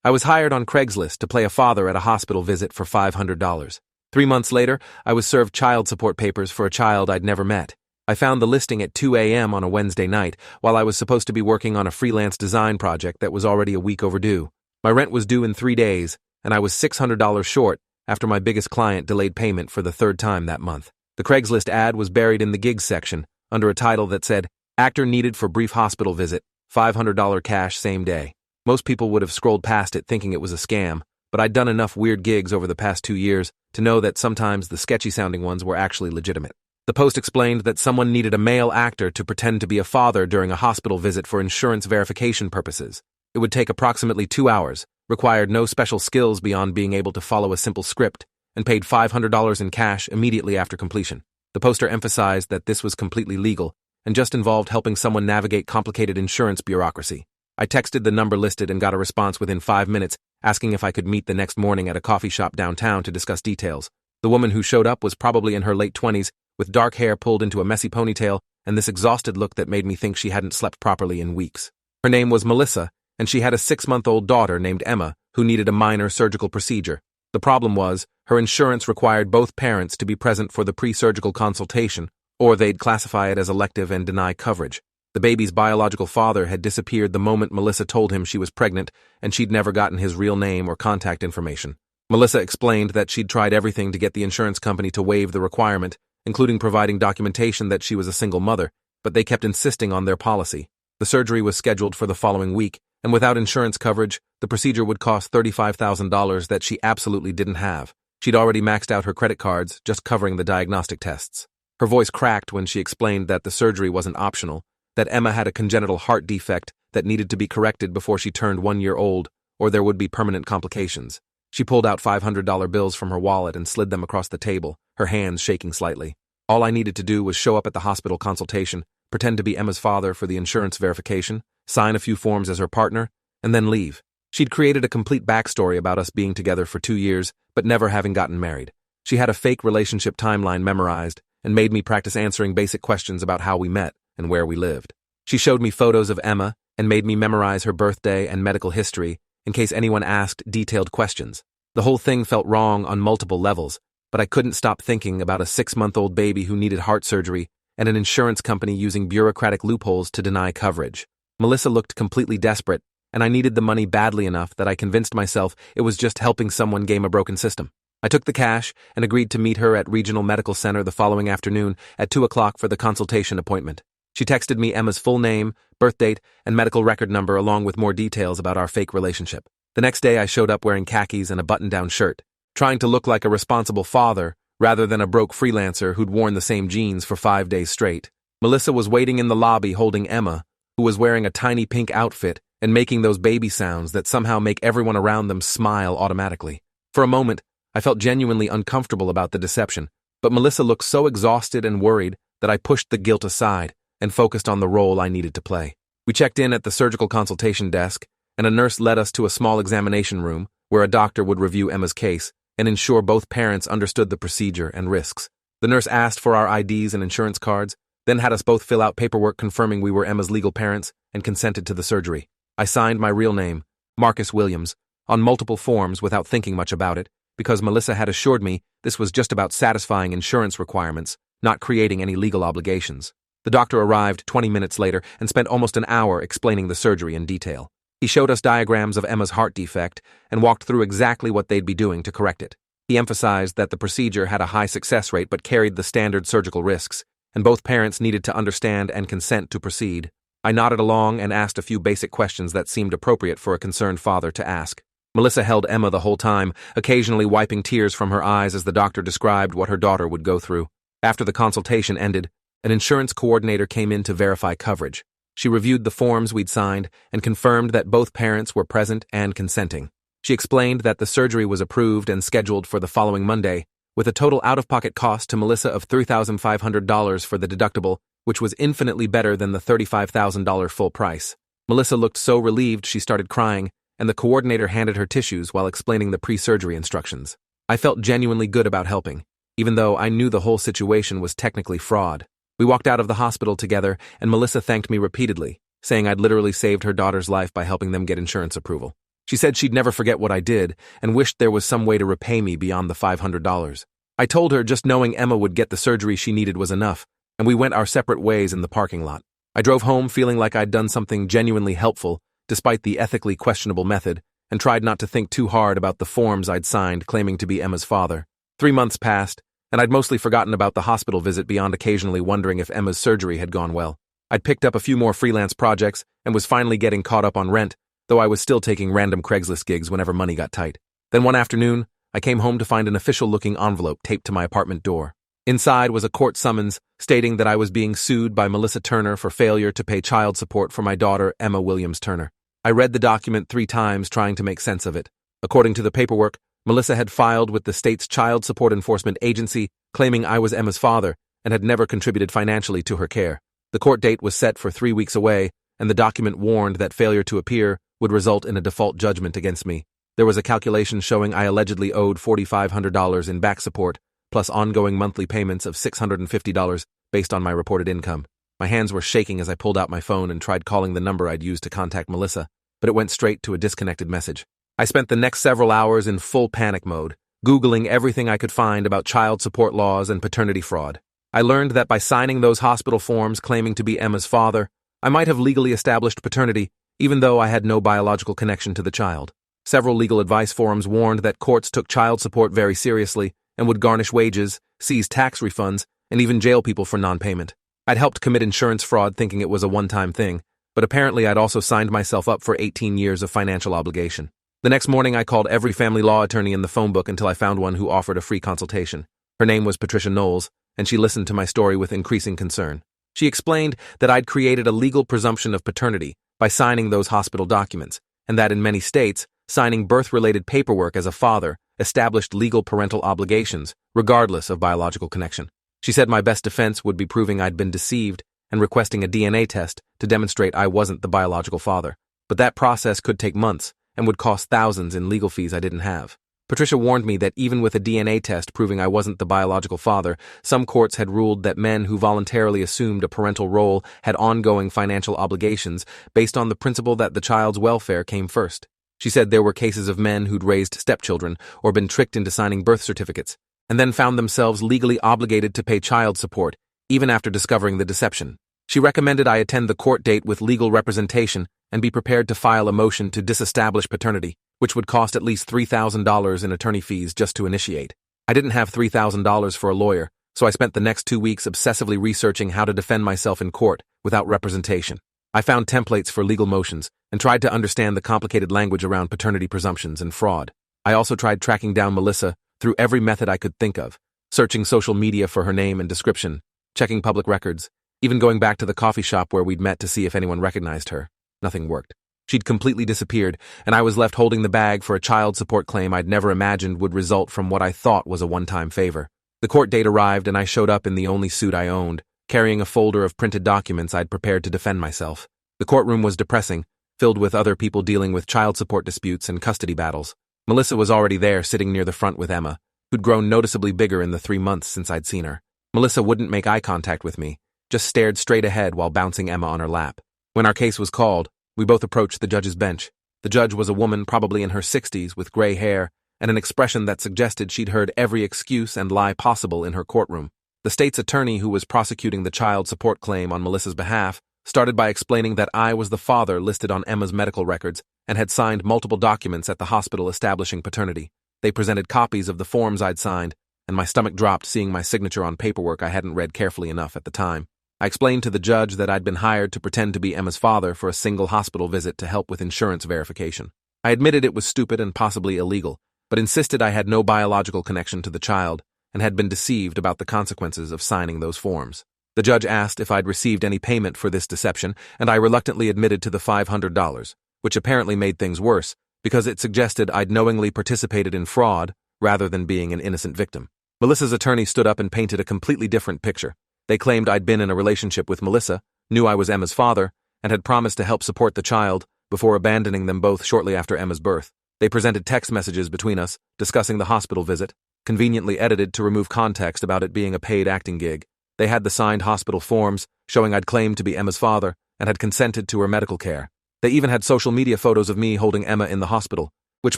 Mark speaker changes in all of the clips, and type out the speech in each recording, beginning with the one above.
Speaker 1: I was hired on Craigslist to play a father at a hospital visit for $500. 3 months later, I was served child support papers for a child I'd never met. I found the listing at 2 a.m. on a Wednesday night, while I was supposed to be working on a freelance design project that was already a week overdue. My rent was due in 3 days, and I was $600 short after my biggest client delayed payment for the third time that month. The Craigslist ad was buried in the gigs section, under a title that said, "Actor needed for brief hospital visit, $500 cash same day." Most people would have scrolled past it thinking it was a scam, but I'd done enough weird gigs over the past 2 years to know that sometimes the sketchy-sounding ones were actually legitimate. The post explained that someone needed a male actor to pretend to be a father during a hospital visit for insurance verification purposes. It would take approximately 2 hours, required no special skills beyond being able to follow a simple script, and paid $500 in cash immediately after completion. The poster emphasized that this was completely legal and just involved helping someone navigate complicated insurance bureaucracy. I texted the number listed and got a response within 5 minutes asking if I could meet the next morning at a coffee shop downtown to discuss details. The woman who showed up was probably in her late 20s, with dark hair pulled into a messy ponytail and this exhausted look that made me think she hadn't slept properly in weeks. Her name was Melissa, and she had a 6-month-old daughter named Emma who needed a minor surgical procedure. The problem was, her insurance required both parents to be present for the pre-surgical consultation, or they'd classify it as elective and deny coverage. The baby's biological father had disappeared the moment Melissa told him she was pregnant, and she'd never gotten his real name or contact information. Melissa explained that she'd tried everything to get the insurance company to waive the requirement, including providing documentation that she was a single mother, but they kept insisting on their policy. The surgery was scheduled for the following week, and without insurance coverage, the procedure would cost $35,000 that she absolutely didn't have. She'd already maxed out her credit cards, just covering the diagnostic tests. Her voice cracked when she explained that the surgery wasn't optional, that Emma had a congenital heart defect that needed to be corrected before she turned 1 year old, or there would be permanent complications. She pulled out $500 bills from her wallet and slid them across the table, her hands shaking slightly. All I needed to do was show up at the hospital consultation, pretend to be Emma's father for the insurance verification, sign a few forms as her partner, and then leave. She'd created a complete backstory about us being together for 2 years, but never having gotten married. She had a fake relationship timeline memorized and made me practice answering basic questions about how we met and where we lived. She showed me photos of Emma and made me memorize her birthday and medical history in case anyone asked detailed questions. The whole thing felt wrong on multiple levels, but I couldn't stop thinking about a 6-month-old baby who needed heart surgery and an insurance company using bureaucratic loopholes to deny coverage. Melissa looked completely desperate, and I needed the money badly enough that I convinced myself it was just helping someone game a broken system. I took the cash and agreed to meet her at Regional Medical Center the following afternoon at 2 o'clock for the consultation appointment. She texted me Emma's full name, birth date, and medical record number along with more details about our fake relationship. The next day I showed up wearing khakis and a button-down shirt, trying to look like a responsible father rather than a broke freelancer who'd worn the same jeans for 5 days straight. Melissa was waiting in the lobby holding Emma, who was wearing a tiny pink outfit and making those baby sounds that somehow make everyone around them smile automatically. For a moment, I felt genuinely uncomfortable about the deception, but Melissa looked so exhausted and worried that I pushed the guilt aside and focused on the role I needed to play. We checked in at the surgical consultation desk, and a nurse led us to a small examination room where a doctor would review Emma's case and ensure both parents understood the procedure and risks. The nurse asked for our IDs and insurance cards, then had us both fill out paperwork confirming we were Emma's legal parents and consented to the surgery. I signed my real name, Marcus Williams, on multiple forms without thinking much about it, because Melissa had assured me this was just about satisfying insurance requirements, not creating any legal obligations. The doctor arrived 20 minutes later and spent almost an hour explaining the surgery in detail. He showed us diagrams of Emma's heart defect and walked through exactly what they'd be doing to correct it. He emphasized that the procedure had a high success rate but carried the standard surgical risks, and both parents needed to understand and consent to proceed. I nodded along and asked a few basic questions that seemed appropriate for a concerned father to ask. Melissa held Emma the whole time, occasionally wiping tears from her eyes as the doctor described what her daughter would go through. After the consultation ended, an insurance coordinator came in to verify coverage. She reviewed the forms we'd signed and confirmed that both parents were present and consenting. She explained that the surgery was approved and scheduled for the following Monday, with a total out-of-pocket cost to Melissa of $3,500 for the deductible, which was infinitely better than the $35,000 full price. Melissa looked so relieved she started crying, and the coordinator handed her tissues while explaining the pre-surgery instructions. I felt genuinely good about helping, even though I knew the whole situation was technically fraud. We walked out of the hospital together, and Melissa thanked me repeatedly, saying I'd literally saved her daughter's life by helping them get insurance approval. She said she'd never forget what I did and wished there was some way to repay me beyond the $500. I told her just knowing Emma would get the surgery she needed was enough, and we went our separate ways in the parking lot. I drove home feeling like I'd done something genuinely helpful, despite the ethically questionable method, and tried not to think too hard about the forms I'd signed claiming to be Emma's father. 3 months passed, and I'd mostly forgotten about the hospital visit beyond occasionally wondering if Emma's surgery had gone well. I'd picked up a few more freelance projects and was finally getting caught up on rent, though I was still taking random Craigslist gigs whenever money got tight. Then one afternoon, I came home to find an official-looking envelope taped to my apartment door. Inside was a court summons stating that I was being sued by Melissa Turner for failure to pay child support for my daughter, Emma Williams Turner. I read the document 3 times trying to make sense of it. According to the paperwork, Melissa had filed with the state's Child Support Enforcement Agency claiming I was Emma's father and had never contributed financially to her care. The court date was set for 3 weeks away, and the document warned that failure to appear would result in a default judgment against me. There was a calculation showing I allegedly owed $4,500 in back support, plus ongoing monthly payments of $650 based on my reported income. My hands were shaking as I pulled out my phone and tried calling the number I'd used to contact Melissa, but it went straight to a disconnected message. I spent the next several hours in full panic mode, Googling everything I could find about child support laws and paternity fraud. I learned that by signing those hospital forms claiming to be Emma's father, I might have legally established paternity, even though I had no biological connection to the child. Several legal advice forums warned that courts took child support very seriously and would garnish wages, seize tax refunds, and even jail people for non-payment. I'd helped commit insurance fraud thinking it was a one-time thing, but apparently I'd also signed myself up for 18 years of financial obligation. The next morning I called every family law attorney in the phone book until I found one who offered a free consultation. Her name was Patricia Knowles, and she listened to my story with increasing concern. She explained that I'd created a legal presumption of paternity by signing those hospital documents, and that in many states, signing birth-related paperwork as a father established legal parental obligations, regardless of biological connection. She said my best defense would be proving I'd been deceived and requesting a DNA test to demonstrate I wasn't the biological father. But that process could take months and would cost thousands in legal fees I didn't have. Patricia warned me that even with a DNA test proving I wasn't the biological father, some courts had ruled that men who voluntarily assumed a parental role had ongoing financial obligations based on the principle that the child's welfare came first. She said there were cases of men who'd raised stepchildren or been tricked into signing birth certificates, and then found themselves legally obligated to pay child support, even after discovering the deception. She recommended I attend the court date with legal representation and be prepared to file a motion to disestablish paternity, which would cost at least $3,000 in attorney fees just to initiate. I didn't have $3,000 for a lawyer, so I spent the next 2 weeks obsessively researching how to defend myself in court without representation. I found templates for legal motions and tried to understand the complicated language around paternity presumptions and fraud. I also tried tracking down Melissa through every method I could think of, searching social media for her name and description, checking public records, even going back to the coffee shop where we'd met to see if anyone recognized her. Nothing worked. She'd completely disappeared, and I was left holding the bag for a child support claim I'd never imagined would result from what I thought was a one-time favor. The court date arrived, and I showed up in the only suit I owned, carrying a folder of printed documents I'd prepared to defend myself. The courtroom was depressing, filled with other people dealing with child support disputes and custody battles. Melissa was already there, sitting near the front with Emma, who'd grown noticeably bigger in the 3 months since I'd seen her. Melissa wouldn't make eye contact with me, just stared straight ahead while bouncing Emma on her lap. When our case was called, we both approached the judge's bench. The judge was a woman probably in her 60s with gray hair and an expression that suggested she'd heard every excuse and lie possible in her courtroom. The state's attorney who was prosecuting the child support claim on Melissa's behalf started by explaining that I was the father listed on Emma's medical records and had signed multiple documents at the hospital establishing paternity. They presented copies of the forms I'd signed, and my stomach dropped seeing my signature on paperwork I hadn't read carefully enough at the time. I explained to the judge that I'd been hired to pretend to be Emma's father for a single hospital visit to help with insurance verification. I admitted it was stupid and possibly illegal, but insisted I had no biological connection to the child and had been deceived about the consequences of signing those forms. The judge asked if I'd received any payment for this deception, and I reluctantly admitted to the $500, which apparently made things worse because it suggested I'd knowingly participated in fraud rather than being an innocent victim. Melissa's attorney stood up and painted a completely different picture. They claimed I'd been in a relationship with Melissa, knew I was Emma's father, and had promised to help support the child before abandoning them both shortly after Emma's birth. They presented text messages between us, discussing the hospital visit, conveniently edited to remove context about it being a paid acting gig. They had the signed hospital forms, showing I'd claimed to be Emma's father and had consented to her medical care. They even had social media photos of me holding Emma in the hospital, which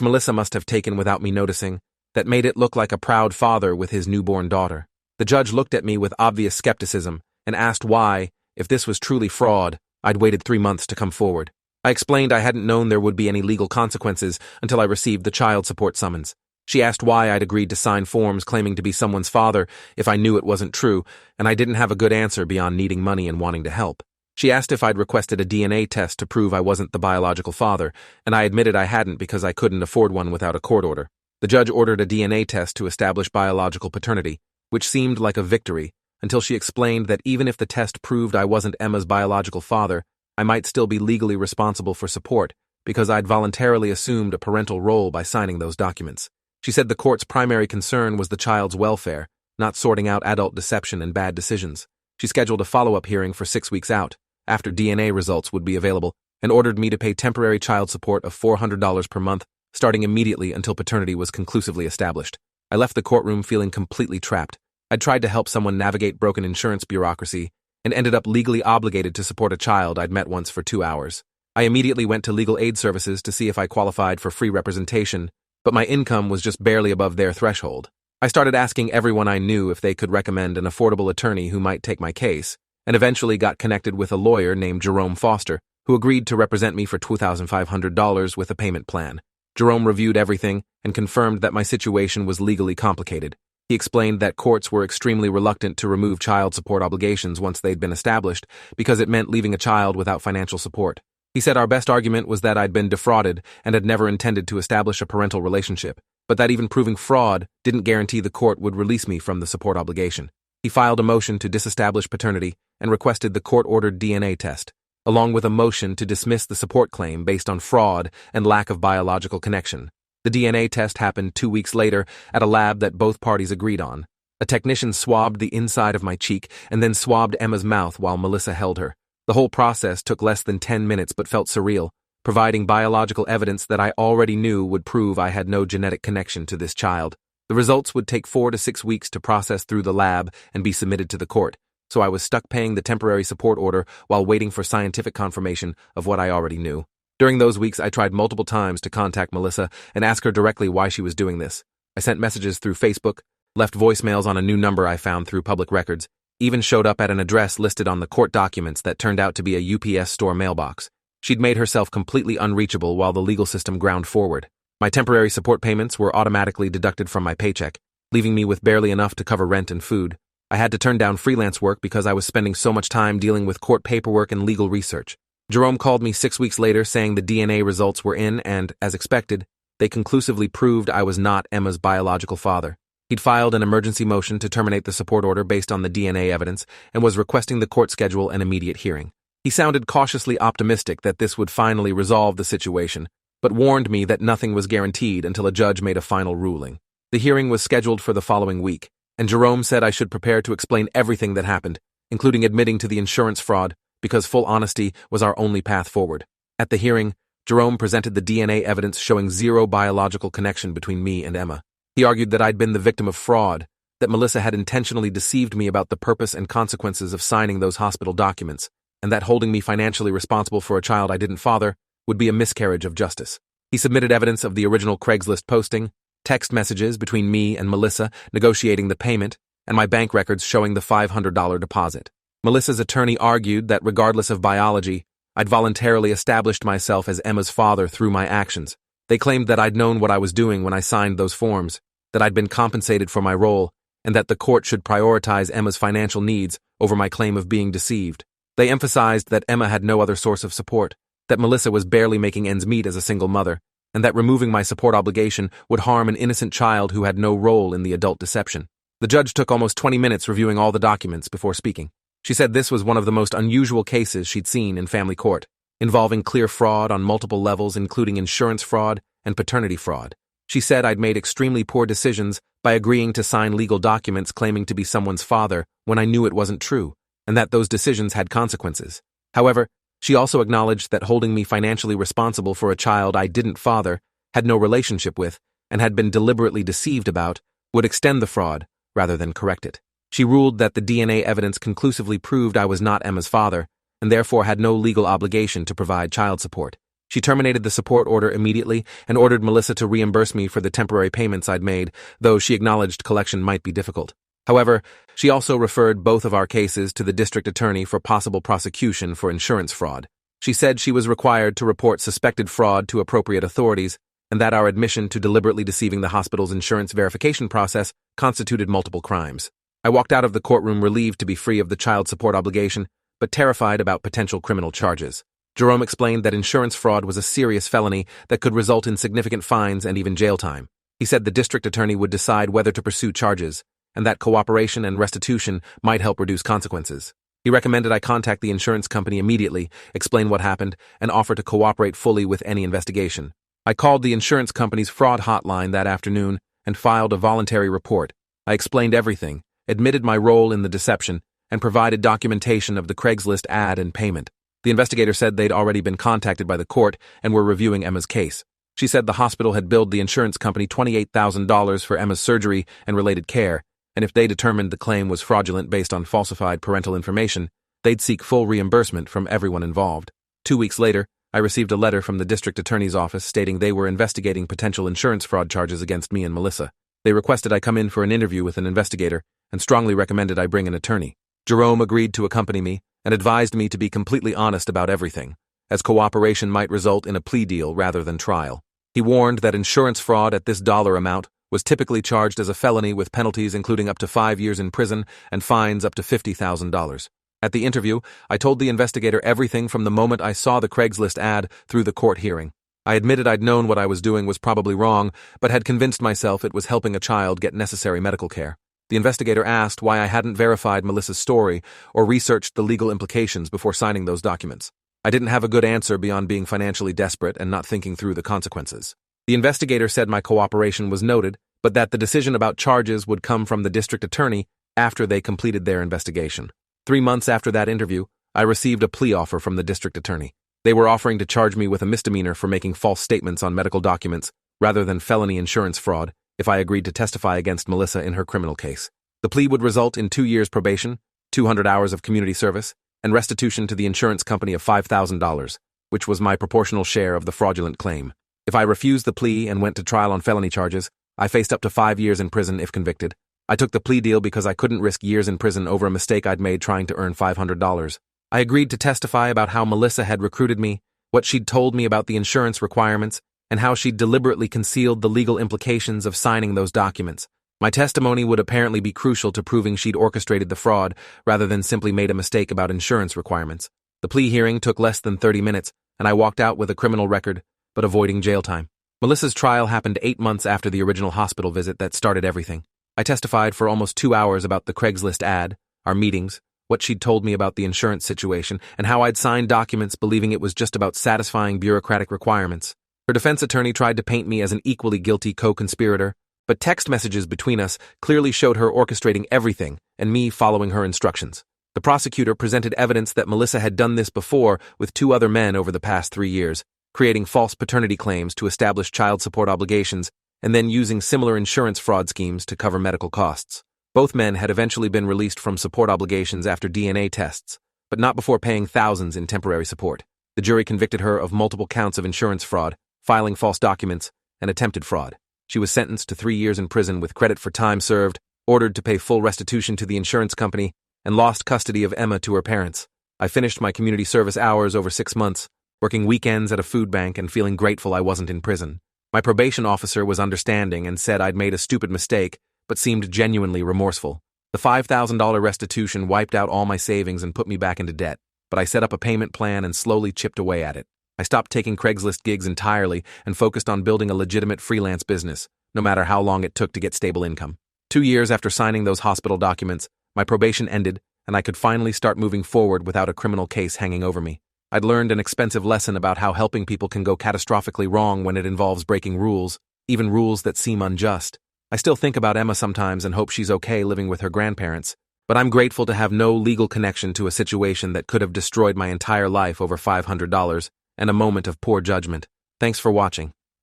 Speaker 1: Melissa must have taken without me noticing, that made it look like a proud father with his newborn daughter. The judge looked at me with obvious skepticism and asked why, if this was truly fraud, I'd waited 3 months to come forward. I explained I hadn't known there would be any legal consequences until I received the child support summons. She asked why I'd agreed to sign forms claiming to be someone's father if I knew it wasn't true, and I didn't have a good answer beyond needing money and wanting to help. She asked if I'd requested a DNA test to prove I wasn't the biological father, and I admitted I hadn't because I couldn't afford one without a court order. The judge ordered a DNA test to establish biological paternity, which seemed like a victory, until she explained that even if the test proved I wasn't Emma's biological father, I might still be legally responsible for support because I'd voluntarily assumed a parental role by signing those documents. She said the court's primary concern was the child's welfare, not sorting out adult deception and bad decisions. She scheduled a follow-up hearing for 6 weeks out, after DNA results would be available, and ordered me to pay temporary child support of $400 per month, starting immediately until paternity was conclusively established. I left the courtroom feeling completely trapped. I'd tried to help someone navigate broken insurance bureaucracy and ended up legally obligated to support a child I'd met once for 2 hours. I immediately went to legal aid services to see if I qualified for free representation, but my income was just barely above their threshold. I started asking everyone I knew if they could recommend an affordable attorney who might take my case, and eventually got connected with a lawyer named Jerome Foster, who agreed to represent me for $2,500 with a payment plan. Jerome reviewed everything and confirmed that my situation was legally complicated. He explained that courts were extremely reluctant to remove child support obligations once they'd been established because it meant leaving a child without financial support. He said our best argument was that I'd been defrauded and had never intended to establish a parental relationship, but that even proving fraud didn't guarantee the court would release me from the support obligation. He filed a motion to disestablish paternity and requested the court-ordered DNA test, along with a motion to dismiss the support claim based on fraud and lack of biological connection. The DNA test happened 2 weeks later at a lab that both parties agreed on. A technician swabbed the inside of my cheek and then swabbed Emma's mouth while Melissa held her. The whole process took less than 10 minutes but felt surreal, providing biological evidence that I already knew would prove I had no genetic connection to this child. The results would take 4 to 6 weeks to process through the lab and be submitted to the court, so I was stuck paying the temporary support order while waiting for scientific confirmation of what I already knew. During those weeks, I tried multiple times to contact Melissa and ask her directly why she was doing this. I sent messages through Facebook, left voicemails on a new number I found through public records, even showed up at an address listed on the court documents that turned out to be a UPS store mailbox. She'd made herself completely unreachable while the legal system ground forward. My temporary support payments were automatically deducted from my paycheck, leaving me with barely enough to cover rent and food. I had to turn down freelance work because I was spending so much time dealing with court paperwork and legal research. Jerome called me 6 weeks later saying the DNA results were in and, as expected, they conclusively proved I was not Emma's biological father. He'd filed an emergency motion to terminate the support order based on the DNA evidence and was requesting the court schedule an immediate hearing. He sounded cautiously optimistic that this would finally resolve the situation, but warned me that nothing was guaranteed until a judge made a final ruling. The hearing was scheduled for the following week, and Jerome said I should prepare to explain everything that happened, including admitting to the insurance fraud, because full honesty was our only path forward. At the hearing, Jerome presented the DNA evidence showing zero biological connection between me and Emma. He argued that I'd been the victim of fraud, that Melissa had intentionally deceived me about the purpose and consequences of signing those hospital documents, and that holding me financially responsible for a child I didn't father would be a miscarriage of justice. He submitted evidence of the original Craigslist posting, text messages between me and Melissa negotiating the payment, and my bank records showing the $500 deposit. Melissa's attorney argued that regardless of biology, I'd voluntarily established myself as Emma's father through my actions. They claimed that I'd known what I was doing when I signed those forms, that I'd been compensated for my role, and that the court should prioritize Emma's financial needs over my claim of being deceived. They emphasized that Emma had no other source of support, that Melissa was barely making ends meet as a single mother, and that removing my support obligation would harm an innocent child who had no role in the adult deception. The judge took almost 20 minutes reviewing all the documents before speaking. She said this was one of the most unusual cases she'd seen in family court, involving clear fraud on multiple levels including insurance fraud and paternity fraud. She said I'd made extremely poor decisions by agreeing to sign legal documents claiming to be someone's father when I knew it wasn't true, and that those decisions had consequences. However, she also acknowledged that holding me financially responsible for a child I didn't father, had no relationship with, and had been deliberately deceived about, would extend the fraud rather than correct it. She ruled that the DNA evidence conclusively proved I was not Emma's father, and therefore had no legal obligation to provide child support. She terminated the support order immediately and ordered Melissa to reimburse me for the temporary payments I'd made, though she acknowledged collection might be difficult. However, she also referred both of our cases to the district attorney for possible prosecution for insurance fraud. She said she was required to report suspected fraud to appropriate authorities, and that our admission to deliberately deceiving the hospital's insurance verification process constituted multiple crimes. I walked out of the courtroom relieved to be free of the child support obligation, but terrified about potential criminal charges. Jerome explained that insurance fraud was a serious felony that could result in significant fines and even jail time. He said the district attorney would decide whether to pursue charges, and that cooperation and restitution might help reduce consequences. He recommended I contact the insurance company immediately, explain what happened, and offer to cooperate fully with any investigation. I called the insurance company's fraud hotline that afternoon and filed a voluntary report. I explained everything, admitted my role in the deception, and provided documentation of the Craigslist ad and payment. The investigator said they'd already been contacted by the court and were reviewing Emma's case. She said the hospital had billed the insurance company $28,000 for Emma's surgery and related care, and if they determined the claim was fraudulent based on falsified parental information, they'd seek full reimbursement from everyone involved. 2 weeks later, I received a letter from the district attorney's office stating they were investigating potential insurance fraud charges against me and Melissa. They requested I come in for an interview with an investigator and strongly recommended I bring an attorney. Jerome agreed to accompany me and advised me to be completely honest about everything, as cooperation might result in a plea deal rather than trial. He warned that insurance fraud at this dollar amount was typically charged as a felony with penalties including up to 5 years in prison and fines up to $50,000. At the interview, I told the investigator everything from the moment I saw the Craigslist ad through the court hearing. I admitted I'd known what I was doing was probably wrong, but had convinced myself it was helping a child get necessary medical care. The investigator asked why I hadn't verified Melissa's story or researched the legal implications before signing those documents. I didn't have a good answer beyond being financially desperate and not thinking through the consequences. The investigator said my cooperation was noted, but that the decision about charges would come from the district attorney after they completed their investigation. 3 months after that interview, I received a plea offer from the district attorney. They were offering to charge me with a misdemeanor for making false statements on medical documents rather than felony insurance fraud if I agreed to testify against Melissa in her criminal case. The plea would result in 2 years probation, 200 hours of community service, and restitution to the insurance company of $5,000, which was my proportional share of the fraudulent claim. If I refused the plea and went to trial on felony charges, I faced up to 5 years in prison if convicted. I took the plea deal because I couldn't risk years in prison over a mistake I'd made trying to earn $500. I agreed to testify about how Melissa had recruited me, what she'd told me about the insurance requirements, and how she'd deliberately concealed the legal implications of signing those documents. My testimony would apparently be crucial to proving she'd orchestrated the fraud rather than simply made a mistake about insurance requirements. The plea hearing took less than 30 minutes, and I walked out with a criminal record, but avoiding jail time. Melissa's trial happened 8 months after the original hospital visit that started everything. I testified for almost 2 hours about the Craigslist ad, our meetings, what she'd told me about the insurance situation, and how I'd signed documents believing it was just about satisfying bureaucratic requirements. Her defense attorney tried to paint me as an equally guilty co-conspirator, but text messages between us clearly showed her orchestrating everything and me following her instructions. The prosecutor presented evidence that Melissa had done this before with 2 other men over the past 3 years, creating false paternity claims to establish child support obligations and then using similar insurance fraud schemes to cover medical costs. Both men had eventually been released from support obligations after DNA tests, but not before paying thousands in temporary support. The jury convicted her of multiple counts of insurance fraud, filing false documents, and attempted fraud. She was sentenced to 3 years in prison with credit for time served, ordered to pay full restitution to the insurance company, and lost custody of Emma to her parents. I finished my community service hours over 6 months, working weekends at a food bank and feeling grateful I wasn't in prison. My probation officer was understanding and said I'd made a stupid mistake, but seemed genuinely remorseful. The $5,000 restitution wiped out all my savings and put me back into debt, but I set up a payment plan and slowly chipped away at it. I stopped taking Craigslist gigs entirely and focused on building a legitimate freelance business, no matter how long it took to get stable income. 2 years after signing those hospital documents, my probation ended and I could finally start moving forward without a criminal case hanging over me. I'd learned an expensive lesson about how helping people can go catastrophically wrong when it involves breaking rules, even rules that seem unjust. I still think about Emma sometimes and hope she's okay living with her grandparents, but I'm grateful to have no legal connection to a situation that could have destroyed my entire life over $500 and a moment of poor judgment. Thanks for watching.